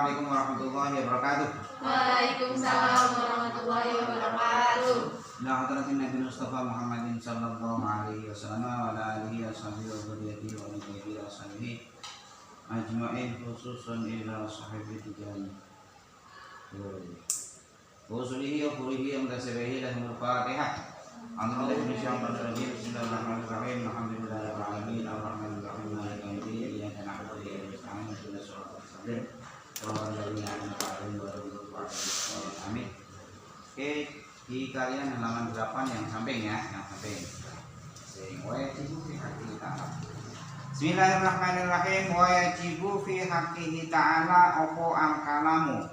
Assalamualaikum warahmatullahi wabarakatuh. Waalaikumsalam warahmatullahi wabarakatuh. Nah, hadratin Nabi Mustafa Muhammadin sallallahu alaihi wasallam wa ala alihi washabihi wa dzurriyyatihi wa alihi wa sahbihi ajma'in khususan ila sahibi tijani. Usulihi wa furihi wa mutasabihi lahumul Fatihah. Alhamdulillah bismillahirrahmanirrahim. Alhamdulillahirabbil alamin arrahmanir rahim maliki yaumiddin iyyaka na'budu wa iyyaka nasta'in ihdinas siratal mustaqim siratal ladzina an'amta 'alaihim ghairil maghdubi 'alaihim. Amin. Oke, di kalian halaman 8 yang samping ya, yang samping. Wa yajibu fi haqqihi ta'ala. Bismillahirrahmanirrahim. Wa yajibu fi haqqihi ta'ala opo al-kalamu.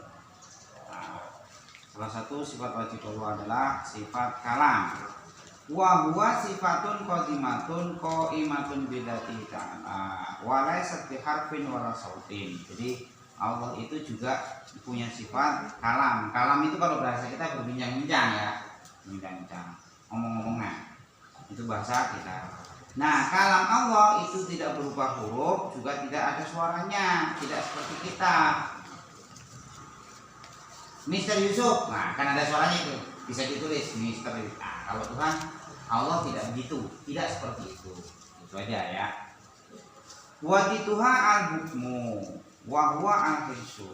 Salah satu sifat wajib Allah adalah sifat kalam. Wa huwa sifatun qadimatun qaimatun bidzati ta'ala wa laysa bi harfin wala sautin. Jadi Allah itu juga punya sifat kalam. Kalam itu kalau bahasa kita berbincang-bincang ya, bincang-bincang, ngomong-ngomongan. Itu bahasa kita. Nah, kalam Allah itu tidak berupa huruf, juga tidak ada suaranya, tidak seperti kita. Mister Yusuf, nah kan ada suaranya itu, bisa ditulis Mister. Nah, kalau Tuhan Allah tidak begitu, tidak seperti itu. Itu aja ya. Wadituha al-hukmu wa huwa al-hisu.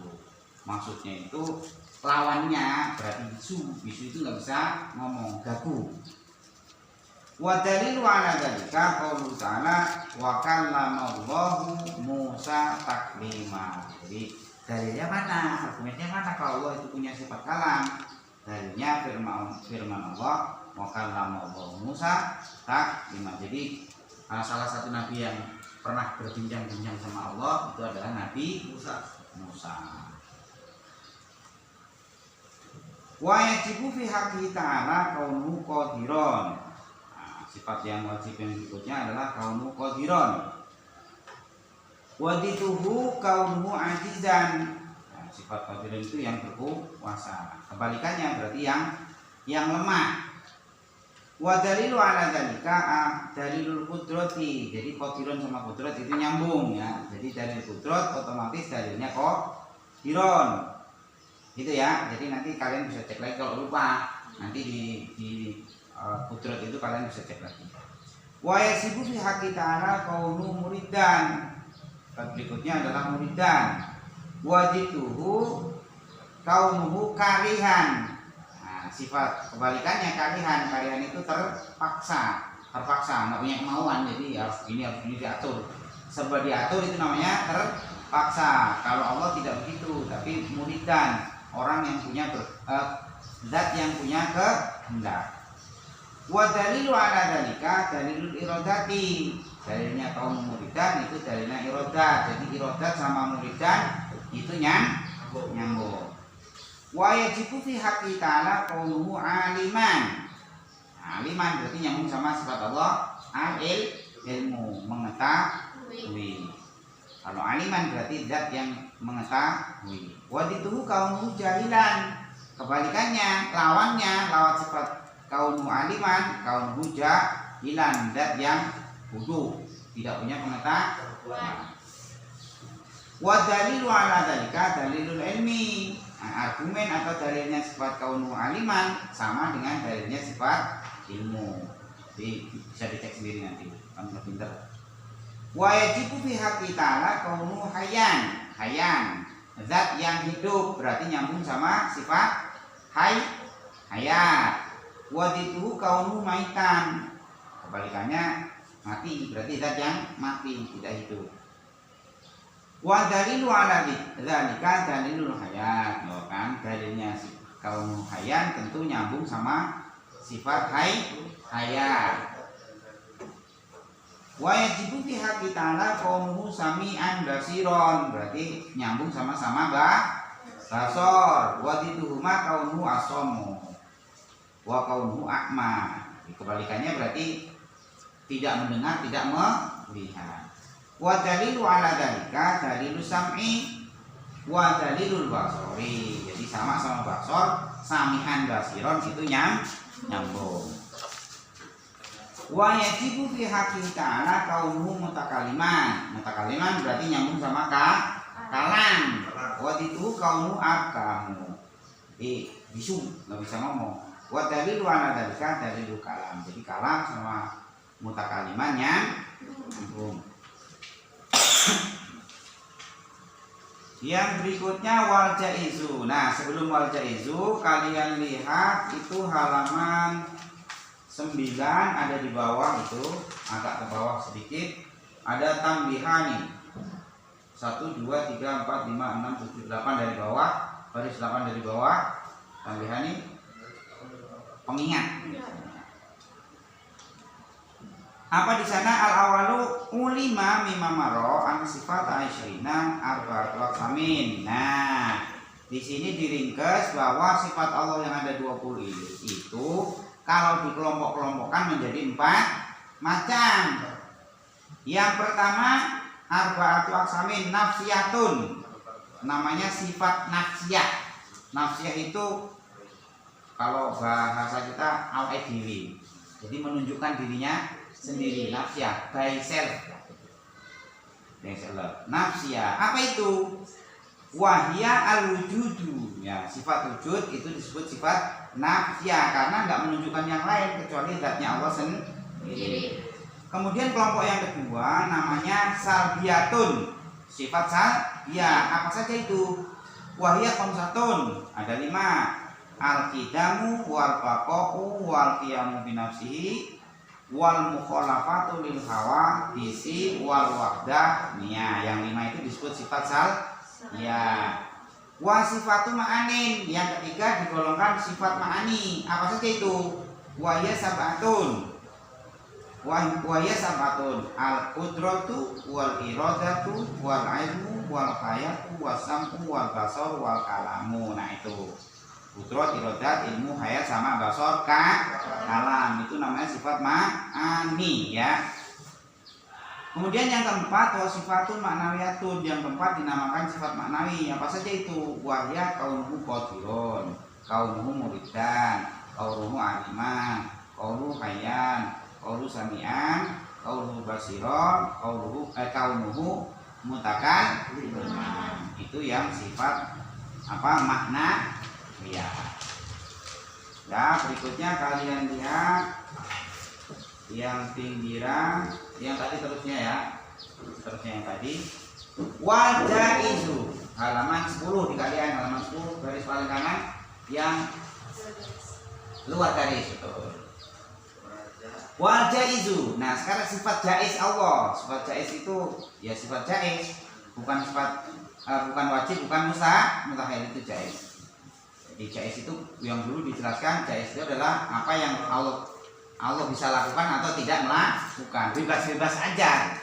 Maksudnya itu lawannya berarti bisu. Bisu itu nggak bisa ngomong, gagu. Wa dalilu ala dzalika qaulu ta'ala wa kallamallahu Musa taklima. Jadi dalilnya mana? Argumennya mana kalau Allah itu punya sifat kalam? Dalilnya firman Allah wa kallamallahu Musa taklima. Jadi salah satu nabi yang pernah berbincang-bincang sama Allah itu adalah Nabi Musa. Wa yajibu fi haqqihi ta'ala kaunu qadiron. Nah, sifat yang wajib yang berikutnya adalah kaunu qadiron. Wadituhu kaunuhu ajizan. Nah, sifat qadiron itu yang berkuasa. Kebalikannya berarti yang lemah. Wa dalilu ala dzalika dalilul qudrati. Jadi qadiron sama qudrat itu nyambung ya. Jadi dalil qudrat otomatis dalilnya qadiron. Gitu ya. Jadi nanti kalian bisa cek lagi kalau lupa. Nanti di qudrat itu kalian bisa cek lagi. Wa yasibu fi haqqi ta'ala kaunu muridan. Berikutnya adalah muridan. Wajituhu kaunuhu karihan. Sifat kebalikannya karihan. Karihan itu terpaksa, nggak punya kemauan, jadi harus ini diatur. Serba diatur itu namanya terpaksa. Kalau Allah tidak begitu, tapi muridan, orang yang punya zat yang punya kehendak. Wa dalilu ala dzalika dalilul iradati. Dalilnya kaum muridan itu dalilnya irodat. Jadi irodat sama muridan itu nyambung. Wa yajibu fi haqqi ta'ala qawluhu aliman. Aliman berarti nyambung sama sifat Allah ilmu, mengetahui. Kalau aliman berarti zat yang mengetahui. Wa dituhu qawluhu jahilan. Kebalikannya, lawan sifat qawluhu aliman, qawluhu jahilan, zat yang bodoh, tidak punya pengetahuan. Wa dalilu ala dzalika dalilul ilmi. Nah, argumen atau dalilnya sifat kaunu aliman sama dengan dalilnya sifat ilmu. Jadi bisa dicek sendiri nanti, kamu pinter. Wa yajibu fi haqqi ta'ala kaunu hayyan. Zat yang hidup berarti nyambung sama sifat hayat. Wa dituhu kaunu maitan. Kebalikannya mati, berarti zat yang mati, tidak hidup. Wa dalilu ala dzalika dalilul hayat. Loh kan dalilnya kaum hayat tentu nyambung sama sifat hayat. Wa yajibu fi haqqi ta'ala qaumuhu sami'an basiron. Berarti nyambung sama-sama basor. Wa dituhuma qaumuhu asamu wa qaumuhu a'ma. Kebalikannya berarti tidak mendengar, tidak melihat. Wa dalilu ala dzalika dalilus sam'i wa dalilul basori. Jadi sama-sama basor, sami'an basiron itu nyambung. Wa yajibu fi haqqi ta'ala kaunuhu mutakaliman. Mutakaliman berarti nyambung sama kalam. Wadituhu kaunu akamu. Bisu, nggak bisa ngomong. Wa dalilu ala dalika dalilu kalam. Jadi kalam sama mutakaliman yang umum. Yang berikutnya wal jaizu. Nah, sebelum wal jaizu kalian lihat itu halaman 9 ada di bawah itu, agak ke bawah sedikit. Ada tambihani 1, 2, 3, 4, 5, 6, 7, 8 dari bawah, baris 8 dari bawah. Tambihani pengingat. Apa di sana al awalu ulima mimamaro an sifat aisyina arba'atu aqsamin. Nah, di sini diringkas bahwa sifat Allah yang ada 20 itu kalau dikelompok-kelompokkan menjadi 4 macam. Yang pertama arba'atu aqsamin nafsiyatun. Namanya sifat nafsiyah. Nafsiyah itu kalau bahasa kita awake dhewe. Jadi menunjukkan dirinya sendiri, nafsiyah, by self. Nafsiyah, apa itu? Wahya al-wujudu. Ya, sifat wujud itu disebut sifat nafsiyah karena nggak menunjukkan yang lain kecuali zatnya Allah sendiri. Kemudian kelompok yang kedua namanya salbiyatun. Sifat salbiyah, apa saja itu? Wahya khamsatun, ada 5. Al-qidamu wal baqa'u wal qiyamu binafsihi wal mukhalafatu lil hawa disi wal wahdah. Nia, yang 5 itu disebut sifat ya. Wa sifatu ma'anin, yang ketiga digolongkan sifat ma'ani. Apa saja itu? Wa ya sab'atun. Wa ya sab'atun al qudratu wal iradatu wal ilmu wal hayatu was sam'u wal basar wal kalamu. Nah, itu Kudrat, iradat, ilmu, hayat sama basor, kalam. Itu namanya sifat ma'ani ya. Kemudian yang keempat wasifatun ma'nawiyatun. Yang keempat dinamakan sifat maknawi. Apa saja itu? Wahya kaunuhu qadirun, kaunuhu muridan, kaunuhu aliman, kaunuhu hayyan, kaunuhu sami'an, kaunuhu basiron, kaunuhu mutakalliman. Itu yang sifat makna. Ya. Ya, berikutnya kalian lihat yang pinggiran, yang tadi terusnya ya. Terusnya yang tadi. Wal jaizu. Halaman 10 di kalian, halaman 10 garis paling kanan yang luar garis itu. Wal jaizu. Nah, sekarang sifat jaiz Allah. Sifat jaiz itu ya sifat jaiz, bukan sifat bukan wajib, bukan mustahil, itu jaiz. Di jaiz itu yang dulu dijelaskan, jaiz itu adalah apa yang Allah bisa lakukan atau tidak melakukan, bebas-bebas aja.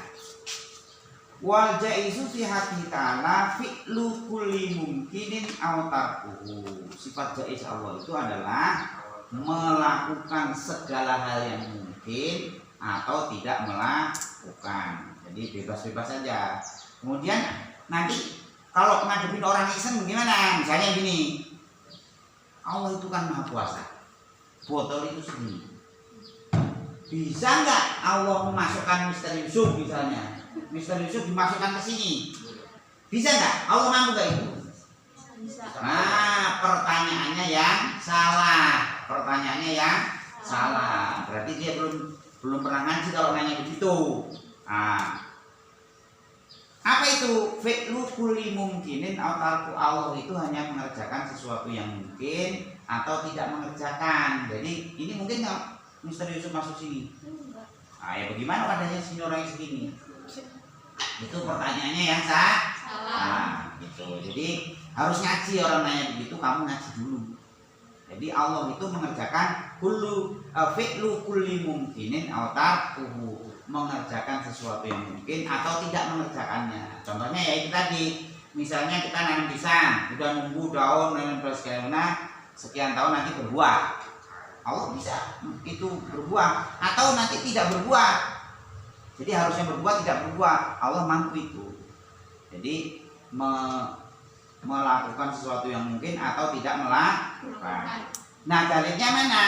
Wal jaizu fi hati ta'ala fi'lu kulli mumkinin aw tarkuhu. Sifat jaiz Allah itu adalah melakukan segala hal yang mungkin atau tidak melakukan. Jadi bebas-bebas saja. Kemudian nanti kalau ngadepin orang iseng gimana? Misalnya gini, Allah itu kan maha kuasa, botol itu segini. Bisa nggak Allah memasukkan Mister Yusuf misalnya? Mister Yusuf dimasukkan ke sini, bisa nggak? Allah mampu nggak itu? Bisa. Nah, pertanyaannya yang salah. Pertanyaannya yang salah. Berarti dia belum pernah ngaji kalau nanya begitu. Nah, apa itu? Fi'lu kulli mungkinin aw tarku. Allah itu hanya mengerjakan sesuatu yang mungkin atau tidak mengerjakan. Jadi ini mungkin nggak Mister Yusuf masuk sini? Nah, ya bagaimana adanya sini orang segini? Itu pertanyaannya yang salah. Nah, gitu. Jadi harus ngaji, orang nanya begitu kamu ngaji dulu. Jadi Allah itu mengerjakan fi'lu kulli mungkinin aw tarkuhu, mengerjakan sesuatu yang mungkin atau tidak mengerjakannya. Contohnya ya itu tadi, misalnya kita nanam pisang, udah nunggu daun dan sebagainya sekian tahun nanti berbuah. Allah bisa itu berbuah atau nanti tidak berbuah. Jadi harusnya berbuah tidak berbuah, Allah mampu itu. Jadi melakukan sesuatu yang mungkin atau tidak melakukan. Nah, dalilnya mana?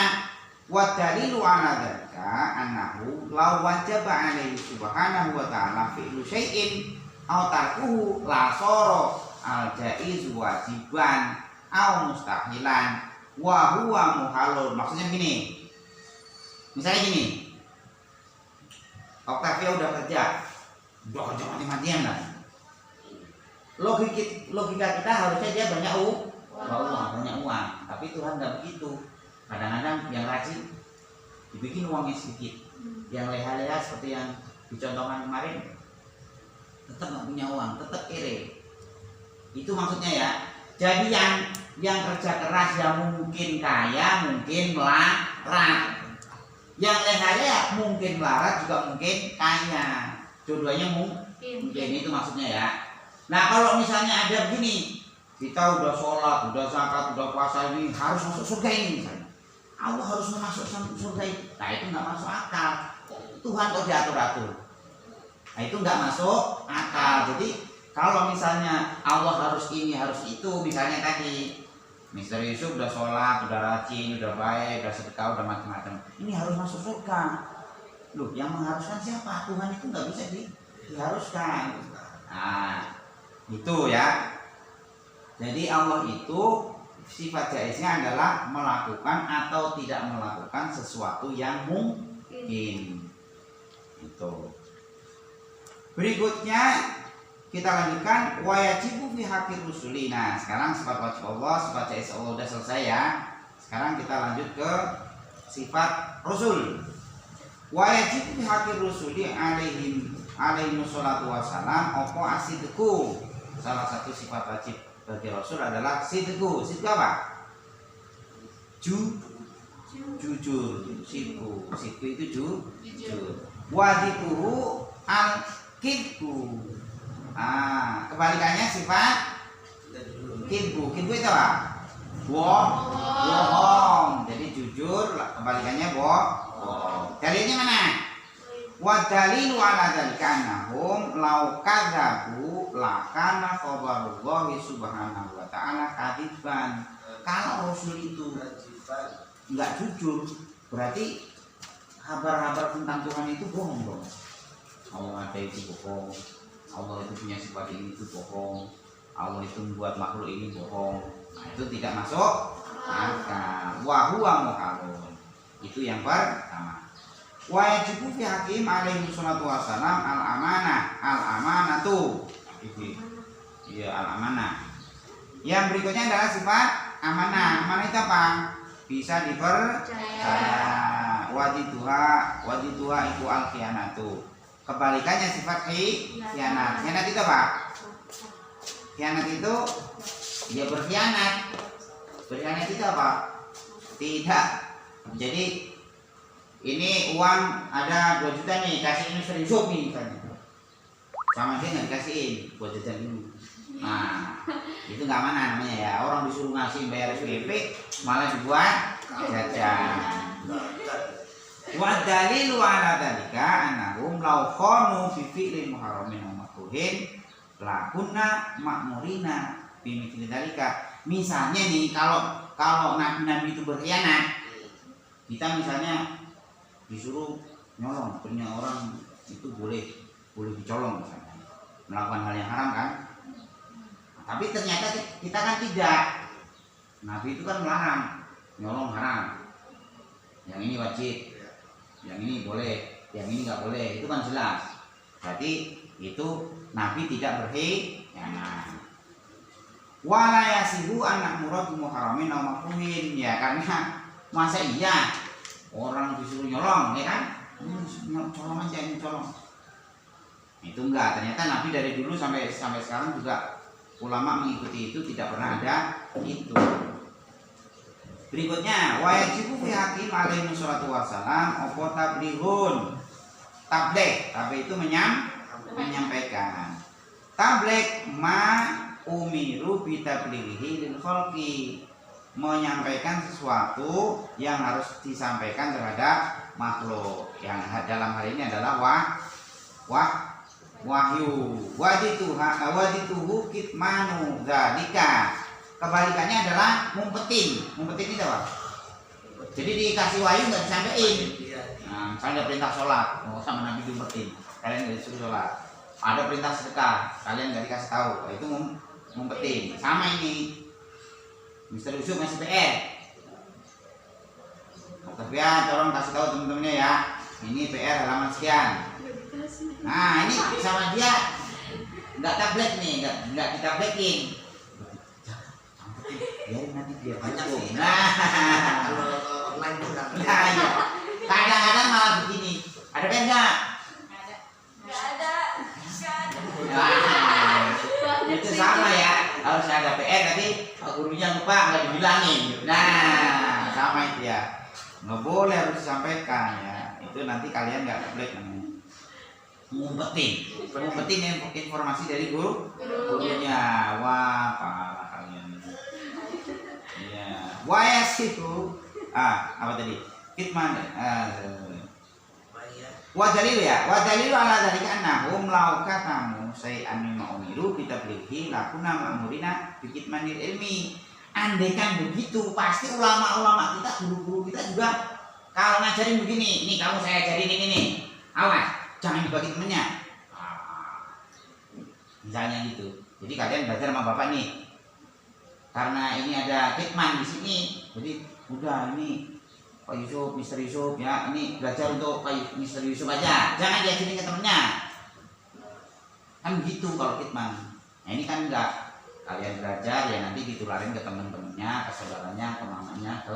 Wa dalilu ala dzalika annahu law wajaba alaihi subhanahu wa ta'ala fi'lu syai'in aw tarkuhu la sara al jaiz wajiban au mustahilan wa huwa muhalul. Maksudnya gini, misalnya gini, Octavia udah kerja mati-matian lah. Logika kita harusnya dia banyak uang, tapi Tuhan nggak begitu. Kadang-kadang yang rajin dibikin uangnya sedikit, yang leha-leha seperti yang dicontohkan kemarin tetap nggak punya uang, tetap kere. Itu maksudnya ya. Jadi yang kerja keras yang mungkin kaya, mungkin melarat. Yang leha-leha mungkin melarat juga mungkin kaya. Dua-duanya mungkin. Itu maksudnya ya. Nah kalau misalnya ada begini, kita udah sholat, udah zakat, udah puasa, ini harus masuk surga ini misalnya. Allah harus masuk surga ini. Nah itu nggak masuk akal. Tuhan kok diatur-atur. Nah itu nggak masuk akal. Jadi kalau misalnya Allah harus ini, harus itu, misalnya tadi Mister Yusuf udah sholat, udah rajin, udah baik, udah sedekah, udah macam-macam. Ini harus masuk surga. Loh, yang mengharuskan siapa? Tuhan itu nggak bisa diharuskan. Nah, itu ya. Jadi Allah itu sifat jaiznya adalah melakukan atau tidak melakukan sesuatu yang mungkin. Itu. Berikutnya kita lanjutkan wajibu fi haqqir rusuli. Nah, sekarang sifat wajib Allah, sifat jaiz Allah udah selesai ya. Sekarang kita lanjut ke sifat Rasul. Wajibu fi haqqir rusuli alaihi wassalatu wassalam opo asidku. Salah satu sifat wajib bagi Rasul adalah sidku. Sidku apa? Jujur. Sidku itu jujur. Wajibuhu al-kidbu. Kebalikannya sifat kidbu. Kidbu itu apa? Bohong. Jadi jujur, kebalikannya bohong. Dalilnya mana? Wa dalilu ala dzalika annahum law kadzabu lakana khabarullahi subhanahu wa ta'ala kadiban. Kalau Rasul itu enggak jujur, berarti kabar-kabar tentang Tuhan itu bohong dong. Allah ada itu bohong, Allah itu punya sifat ini itu bohong, Allah itu membuat makhluk ini bohong. Nah, itu tidak masuk akal. Wa huwa muhalun. Itu yang pertama. Wajibu fi hakim alaihi salatu wassalam al-amanatu. Iya, al-amanah. Yang berikutnya adalah sifat amanah. Amanah itu apa? Bisa dipercaya. Wajituha iku al-khianatu. Kebalikannya sifat khianat. Khianat itu apa? Khianat itu dia berkhianat. Berkhianat itu apa? Tidak. Jadi ini uang ada 2 juta nih, kasihin Mister Yusuf nih misalnya. Sama dia nggak dikasihin buat jajan ini. Nah, itu nggak mana namanya ya. Orang disuruh ngasih bayar SPP malah dibuat jajan. Wa dalilu ala dzalika annahum law khanu fi fi'lin muharramin wa makruhin la kunna ma'murina bi mithli dzalika. Misalnya nih kalau nabi-nabi itu berkhianat, kita misalnya disuruh nyolong, punya orang itu boleh dicolong misalnya, melakukan hal yang haram kan. Tapi ternyata kita kan tidak. Nabi itu kan melarang nyolong haram. Yang ini wajib, yang ini boleh, yang ini nggak boleh. Itu kan jelas. Berarti itu Nabi tidak berkhianat. Wala yasihu anak murad muharramin aw makruhin. Ya karena masa iya orang disuruh nyolong, ya kan? Colong aja ini colong. Itu enggak. Ternyata Nabi dari dulu sampai sekarang juga ulama mengikuti itu, tidak pernah ada itu. Berikutnya, wajibu fi hakim alaihi wassalatu wassalam opo tablighun. Tabligh itu menyampaikan. Tabligh ma umiru bi tablighi lil khalqi. Menyampaikan sesuatu yang harus disampaikan terhadap makhluk. Yang dalam hal ini adalah wahyu. Wadituhu kitmanu dzalika. Kebalikannya adalah ngumpetin. Ngumpetin itu apa? Jadi dikasih wahyu nggak disampaikan. Nah, misalnya ada perintah sholat, sama Nabi diumpetin, kalian nggak disuruh sholat. Ada perintah sedekah, kalian nggak dikasih tahu. Itu ngumpetin. Sama ini. Mister Yusuf masih PR. Tapi ya tolong kasih tahu teman-temannya ya. Ini PR halaman sekian. Nah ini sama dia nggak tablet nih, nggak ditabletin. Biarin nanti dia Banyak hukum. sih. Nah, Kalau online tuh nggak nah iya. Kadang-kadang malah begini. Ada pen nggak? Nggak ada. Nah, itu sama ya. Harus ada PR tapi gurunya lupa nggak dibilangin. Nah, sama itu ya. Nggak boleh, harus disampaikan ya. Itu nanti kalian nggak tablet namanya. Ngumpetin informasi dari gurunya. Wah, parah kalian. Iya. Wah, situ. Apa tadi? Kitman. Wadalil ya. Wadalil ala dari annahum lau katamu say'an mimma umiru bitablihi lakuna ma'murina bikitmanil ilmi. Andai kan begitu, pasti ulama-ulama kita, guru-guru kita juga kalau ngajarin begini, ini kamu saya ajarin ini nih. Awas, jangan dibagi temennya. Misalnya gitu. Jadi kalian belajar sama bapak nih. Karena ini ada kitman di sini, jadi udah ini Pak Yusuf, Mister Yusuf ya, ini belajar untuk Pak Mister Yusuf aja. Jangan diajarin ke temennya. Kan begitu kalau kitman. Nah ini kan enggak. Kalian belajar ya nanti ditularin ke teman-temannya, ke saudaranya, ke mamanya, ke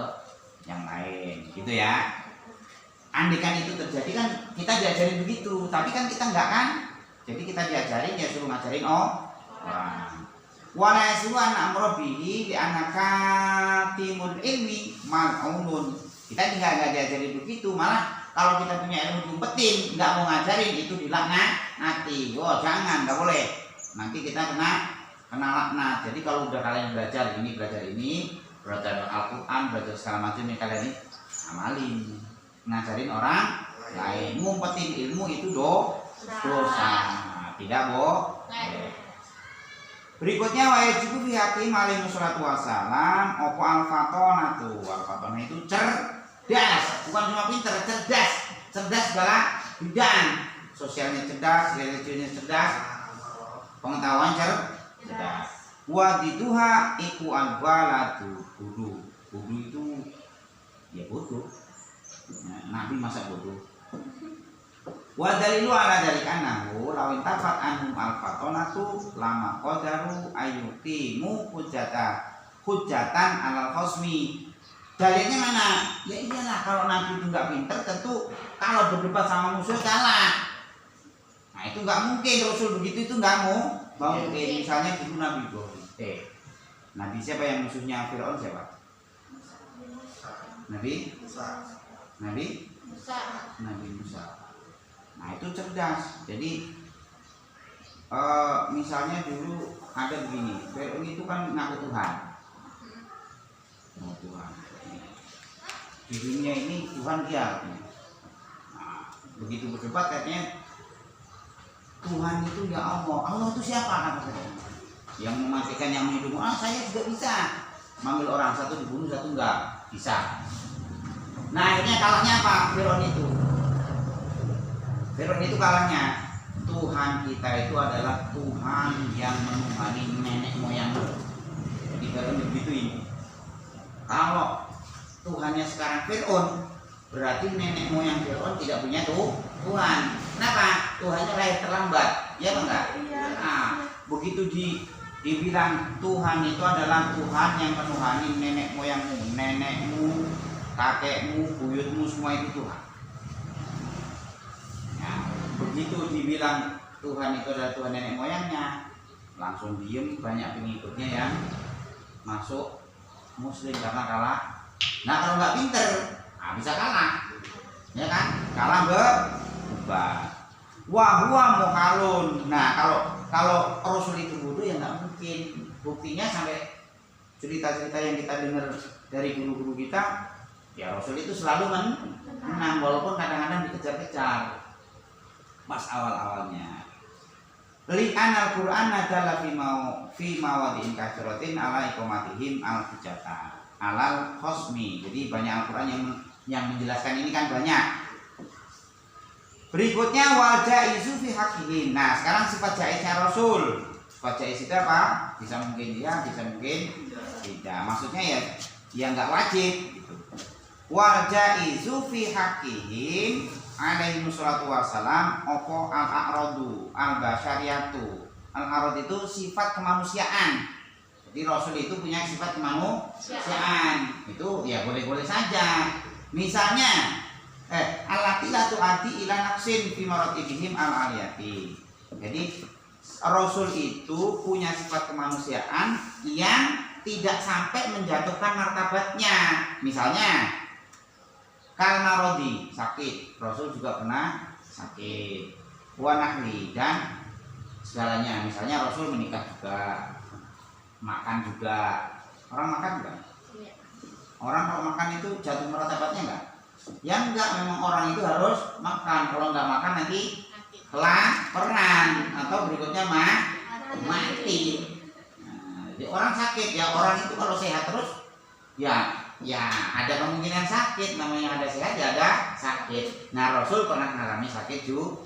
yang lain, gitu ya. Andai kan itu terjadi kan kita diajarin begitu, tapi kan kita enggak kan. Jadi kita diajarin ya suruh ngajarin orang. Wala yaslu an amrobihi li anaka timul ilmi mal'unun. Kita enggak diajarin begitu, malah kalau kita punya ilmu diumpetin, enggak mau ngajarin itu dilaknati. Oh, jangan, enggak boleh. Nanti kita kena laknat. Jadi kalau udah kalian belajar belajar Al-Quran, belajar segala macam yang kalian ini amalin, ngajarin orang lain, ngumpetin ilmu itu dosa, tidak boleh. Berikutnya wajibu fi hakim alaihi wassalatu wassalam opo al-fatonatu. Al-fatonah itu cerdas, bukan cuma pintar, cerdas segala bidang. Sosialnya cerdas, religiusnya cerdas, pengetahuan cerdas. Wadiduha iku al-waladu bodoh. Bodoh itu ya bodoh. Nabi masa bodoh. Wadalilu ala dari kanahu lawin tafat anhum al-fatonatu lama qadaru ayyuqimu hujatan alal khosmi. Dalilnya mana? Ya iyalah, kalau Nabi itu nggak pinter tentu kalau berdebat sama musuh kalah. Nah itu nggak mungkin, Rasul begitu itu nggak mungkin. Misalnya dulu Nabi Ibrahim. Nabi siapa yang musuhnya Fir'aun siapa? Nabi Musa. Nah itu cerdas. Jadi misalnya dulu ada begini, Fir'aun itu kan ngaku Tuhan. Di dunia ini Tuhan dia. Nah, begitu berdebat katanya Tuhan itu ya Allah. Allah itu siapa? Yang mematikan, yang menghidupkan. Saya juga bisa manggil orang, satu dibunuh, satu enggak bisa. Nah akhirnya kalahnya apa? Fir'aun itu kalahnya. Tuhan kita itu adalah Tuhan yang menuhani nenek moyang. Jadi Fir'aun begitu ini. Kalau Tuhannya sekarang Fir'aun, berarti nenek moyang Fir'aun tidak punya Tuhan. Kenapa? Tuhannya lahir terlambat, ya enggak? Nah, begitu dibilang Tuhan itu adalah Tuhan yang menuhani nenek moyangmu, nenekmu, kakekmu, buyutmu, semua itu Tuhan. Nah, begitu dibilang Tuhan itu adalah Tuhan nenek moyangnya, langsung diem, banyak pengikutnya yang masuk Muslim karena kalah. Nah kalau nggak pinter, bisa kalah, ya kan? Kalah beban. Wahwa muhalun. Nah kalau Rasul itu bodoh ya nggak mungkin. Buktinya sampai cerita-cerita yang kita dengar dari guru-guru kita, ya Rasul itu selalu menang walaupun kadang-kadang dikejar-kejar pas awal-awalnya. Li'an al-Qur'an adalah fi mawadi'in katsiratin ala iqamatihim al-hujjata alal khosmi. Jadi banyak Al-Qur'an yang menjelaskan ini kan banyak. Berikutnya wajah isu fi haqqihim. Nah, sekarang sifat jaiznya Rasul. Sifat jaiz itu apa? Bisa mungkin iya, bisa mungkin tidak. Maksudnya ya nggak wajib gitu. Wal jaizu fi haqqihim alaihi wassalatu wassalam opo al-a'radu al-basyariyatu. Al-a'rad itu sifat kemanusiaan. Jadi Rasul itu punya sifat kemanusiaan. Itu ya boleh-boleh saja. Misalnya allati la tu'addi ila naqsin fi maratibihim al-aliyati. Jadi Rasul itu punya sifat kemanusiaan yang tidak sampai menjatuhkan martabatnya. Misalnya kalmarodi sakit, Rasul juga pernah sakit. Wanahli dan segalanya. Misalnya Rasul menikah juga, makan juga. Orang makan juga. Orang kalau makan itu jatuh martabatnya enggak? Ya enggak, memang orang itu harus makan. Kalau enggak makan nanti kelaparan atau berikutnya mati. Nah, jadi orang sakit ya, orang itu kalau sehat terus ya ada kemungkinan sakit, namanya ada sehat ya ada sakit. Nah Rasul pernah mengalami sakit juga.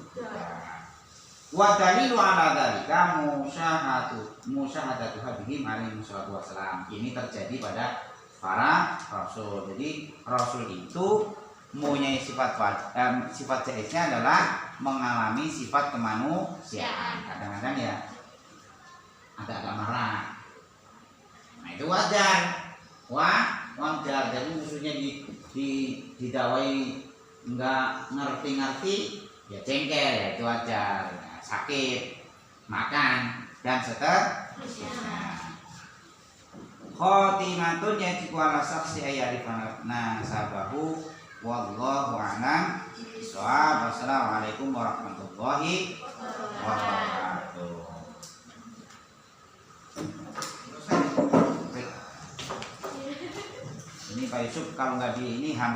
Wa dalilu ala dzalika musyahadatu habibim alaihi wassalam. Ini terjadi pada para rasul. Jadi rasul itu mempunyai sifat jaiznya adalah mengalami sifat kemanusiaan. Kadang-kadang ya agak marah. Nah itu wajar. Wajar. Jadi musuhnya didawai enggak ngerti-ngerti ya jengkel, ya itu wajar. Ya, sakit, makan dan seterusnya. Khotimatun yajibu ala saksi ayarifana sabahu wallahu a'lam bishawab. Wassalamualaikum warahmatullahi wabarakatuh. Ini Pak Yusuf kalau nggak di ini hampir